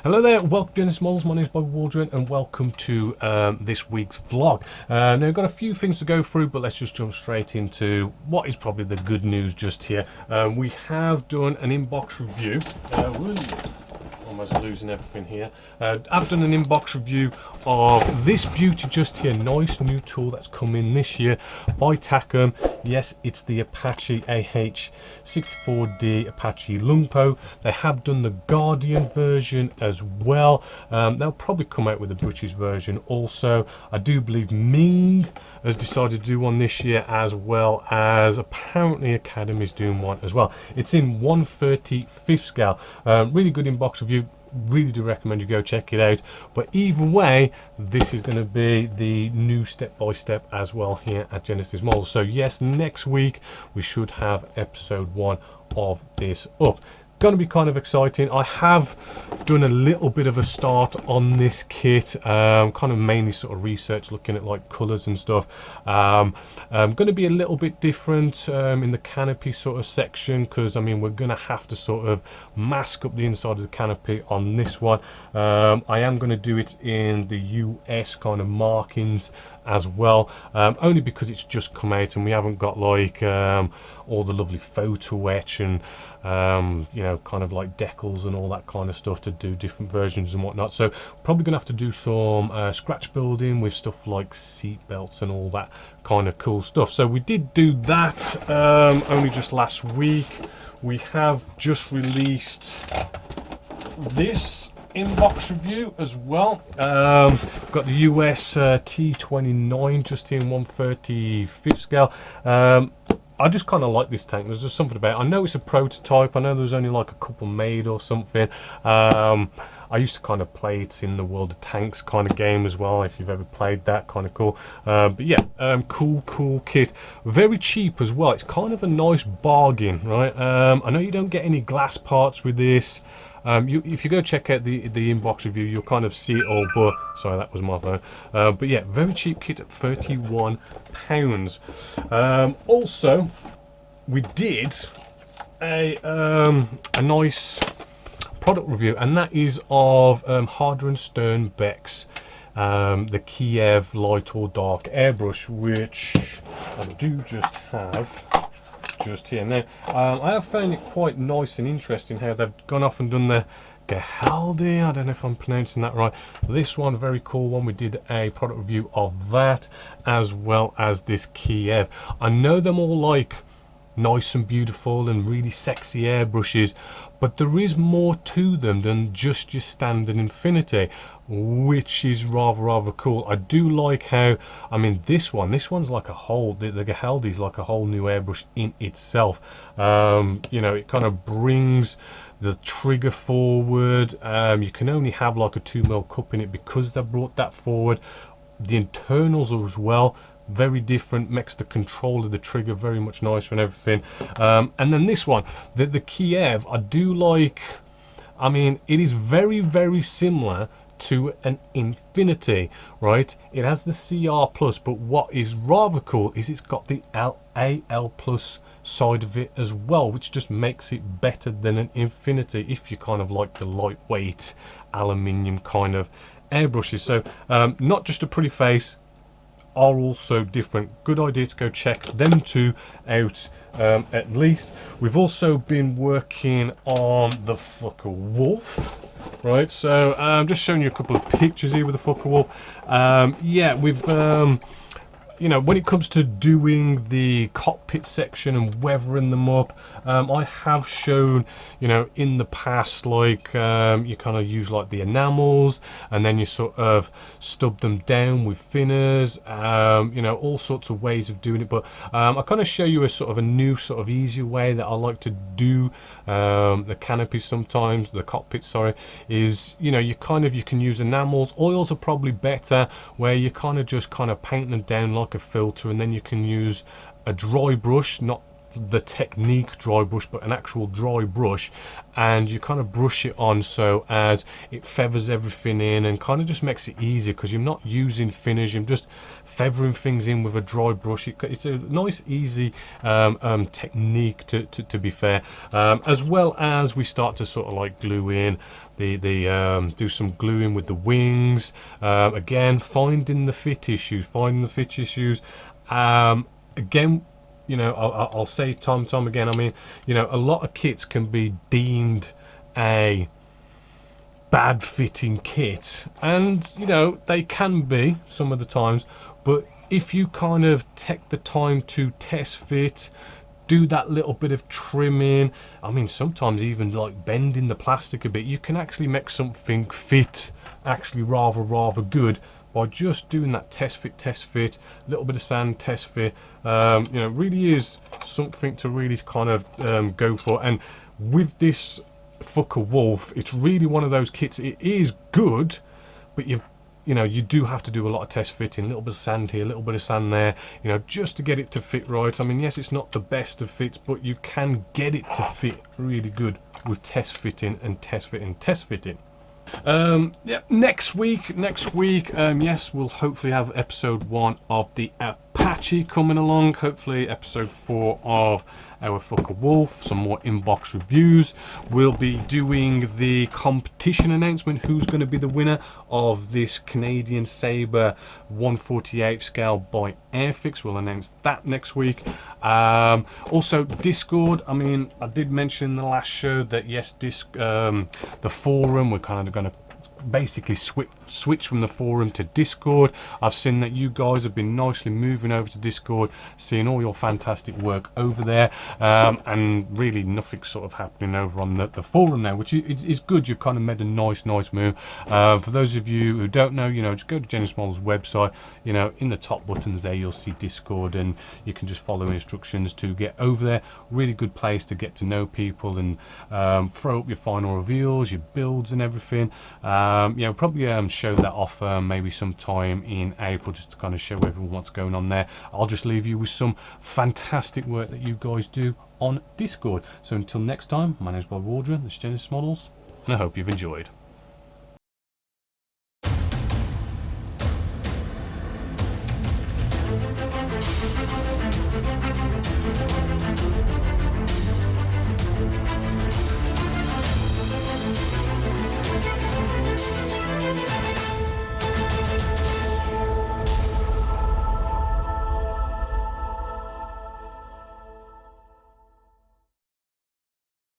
Hello there, welcome to Genessis Models. My name is Focke-Wulf and welcome to this week's vlog. Now we've got a few things to go through, but let's just jump straight into what is probably the good news just here. We have done an inbox review. Almost losing everything here. I've done an inbox review of this beauty just here. Nice new tool that's come in this year by Takom. Yes, it's the Apache AH64D Apache Lumpo. They have done the Guardian version as well. They'll probably come out with a British version also. I do believe Ming has decided to do one this year, as well as apparently Academy's doing one as well. It's in 1/35 scale. Really good inbox review. Really do recommend you go check it out. But either way, this is going to be the new step-by-step as well here at Genessis Models. So yes, next week we should have episode 1 of this up. Going to be kind of exciting. I have done a little bit of a start on this kit, kind of mainly sort of research, looking at like colors and stuff. Going to be a little bit different in the canopy sort of section, because I mean we're going to have to sort of mask up the inside of the canopy on this one. I am going to do it in the US kind of markings as well, only because it's just come out and we haven't got like all the lovely photo etch and you know, kind of like decals and all that kind of stuff to do different versions and whatnot. So probably gonna have to do some scratch building with stuff like seat belts and all that kind of cool stuff. So we did do that only just last week. We have just released this inbox review as well. Got the US T29 just in 1/35 scale. I just kind of like this tank. There's just something about it. I know it's a prototype. I know there's only like a couple made or something. I used to kind of play it in the World of Tanks kind of game as well, if you've ever played that. Kind of cool. But yeah, cool kit. Very cheap as well. It's kind of a nice bargain, right? I know you don't get any glass parts with this. If you go check out the inbox review, you'll kind of see it all, but sorry, that was my phone. But yeah, very cheap kit at £31. Also, we did a nice product review, and that is of Harder & Stern Beck's the Kiev Light or Dark Airbrush, which I do just have just here. Now I have found it quite nice and interesting how they've gone off and done the Gehaldi. I don't know if I'm pronouncing that right. This one, very cool one. We did a product review of that, as well as this Kiev. I know them all like nice and beautiful and really sexy airbrushes, but there is more to them than just your standard Infinity, which is rather cool. I do like how, I mean, this one's like a whole, the Gehaldi is like a whole new airbrush in itself. You know, it kind of brings the trigger forward. You can only have like a 2mm cup in it because they brought that forward. The internals are as well very different, makes the control of the trigger very much nicer and everything. And then this one, the Kiev, I do like. I mean, it is very similar to an Infinity, right? It has the CR plus, but what is rather cool is it's got the AL plus side of it as well, which just makes it better than an Infinity if you kind of like the lightweight aluminium kind of airbrushes. So not just a pretty face, are also different. Good idea to go check them two out at least. We've also been working on the Focke-Wulf, right? So I'm just showing you a couple of pictures here with the Focke-Wulf. Yeah, we've you know, when it comes to doing the cockpit section and weathering them up, I have shown, you know, in the past, like you kind of use like the enamels and then you sort of stub them down with thinners, you know, all sorts of ways of doing it. But I kind of show you a sort of a new sort of easier way that I like to do the canopy sometimes, the cockpit, sorry, is, you know, you can use enamels. Oils are probably better, where you kind of just paint them down like a filter, and then you can use a dry brush, not the technique dry brush, but an actual dry brush, and you kind of brush it on so as it feathers everything in and kind of just makes it easier, because you're not using thinners, you're just feathering things in with a dry brush. It's a nice easy technique to be fair, as well as we start to sort of like glue in do some gluing with the wings, again finding the fit issues, again, you know, I'll say time and time again, I mean, you know, a lot of kits can be deemed a bad fitting kit, and you know, they can be some of the times, but if you kind of take the time to test fit, do that little bit of trimming, I mean sometimes even like bending the plastic a bit, you can actually make something fit actually rather good by just doing that test fit, little bit of sand, test fit. You know, really is something to really kind of go for. And with this Focke-Wulf, it's really one of those kits, it is good, but you know, you do have to do a lot of test fitting, a little bit of sand here, a little bit of sand there, you know, just to get it to fit right. I mean, yes, it's not the best of fits, but you can get it to fit really good with test fitting and test fitting. Yeah, next week, yes, we'll hopefully have episode 1 of the Apache coming along, hopefully episode 4 of our Focke-Wulf, some more inbox reviews. We'll be doing the competition announcement, who's going to be the winner of this Canadian Sabre 1/48 scale by Airfix. We'll announce that next week. Also Discord, I mean, I did mention in the last show that yes, the forum, we're kind of going to basically switch from the forum to Discord. I've seen that you guys have been nicely moving over to Discord, seeing all your fantastic work over there, and really nothing sort of happening over on the forum now, which is good. You've kind of made a nice move. For those of you who don't know, you know, just go to Genessis Models website, you know, in the top buttons there you'll see Discord, and you can just follow instructions to get over there. Really good place to get to know people and throw up your final reveals, your builds and everything. Yeah, we'll probably show that off maybe sometime in April, just to kind of show everyone what's going on there. I'll just leave you with some fantastic work that you guys do on Discord. So until next time, my name is Vlog.124, this is Genessis Models, and I hope you've enjoyed.